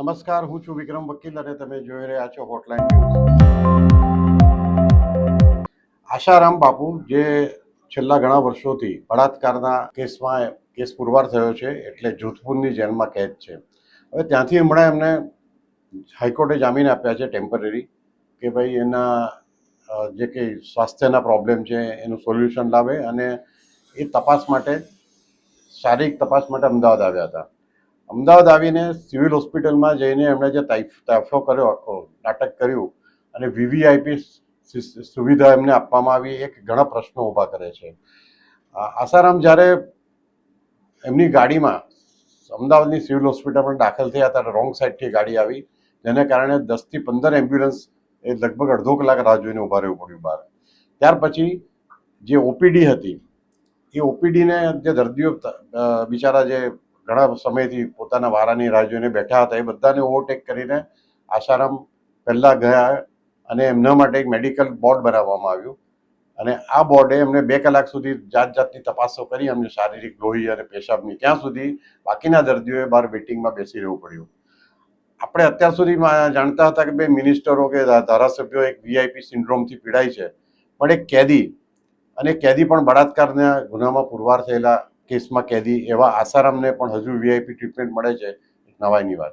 નમસ્કાર, હું છું વિક્રમ વકીલ અને તમે જોઈ રહ્યા છો હોટલાઇન ન્યૂઝ. આશારામ બાપુ જે છેલ્લા ઘણા વર્ષોથી બળાત્કારના કેસ પુરવાર થયો છે, એટલે જોધપુરની જેલમાં કેદ છે. હવે ત્યાંથી હમણાં એમને હાઈકોર્ટે જામીન આપ્યા છે ટેમ્પરરી, કે ભાઈ એના જે કંઈ સ્વાસ્થ્યના પ્રોબ્લેમ છે એનું સોલ્યુશન લાવે, અને એ તપાસ માટે શારીરિક તપાસ માટે અમદાવાદ આવ્યા હતા. અમદાવાદ આવીને સિવિલ હોસ્પિટલમાં જઈને એમણે જે તાયફો કર્યો, આખો નાટક કર્યું અને વીવીઆઈપી સુવિધા એમને આપવામાં આવી, એક ઘણા પ્રશ્નો ઊભા કરે છે. આસારામ જ્યારે એમની ગાડીમાં અમદાવાદની સિવિલ હોસ્પિટલમાં દાખલ થયા ત્યારે રોંગ સાઈડથી ગાડી આવી, જેને કારણે 10થી 15 એમ્બ્યુલન્સ એ લગભગ અડધો કલાક રાહ જોઈને ઊભા રહેવું પડ્યું બહાર. ત્યાર પછી જે ઓપીડી હતી એ ઓપીડીને જે દર્દીઓ બિચારા જે ઘણા સમયથી પોતાના વારાની રાહ જોઈને બેઠા હતા, એ બધાને ઓવરટેક કરીને આસારામ પહેલાં ગયા અને એમના માટે એક મેડિકલ બોર્ડ બનાવવામાં આવ્યું. અને આ બોર્ડે એમને 2 કલાક સુધી જાતની તપાસો કરી, એમને શારીરિક, લોહી અને પેશાબની. ત્યાં સુધી બાકીના દર્દીઓએ બહાર વેઇટિંગમાં બેસી રહેવું પડ્યું. આપણે અત્યાર સુધી જાણતા હતા કે બે મિનિસ્ટરો કે ધારાસભ્યો એક વીઆઈપી સિન્ડ્રોમથી પીડાય છે, પણ એક કેદી, અને કેદી પણ બળાત્કારના ગુનામાં પુરવાર થયેલા કેસમાં કેદી એવા આસારામને પણ હજુ વીઆઈપી ટ્રીટમેન્ટ મળે છે, નવાઈની વાત.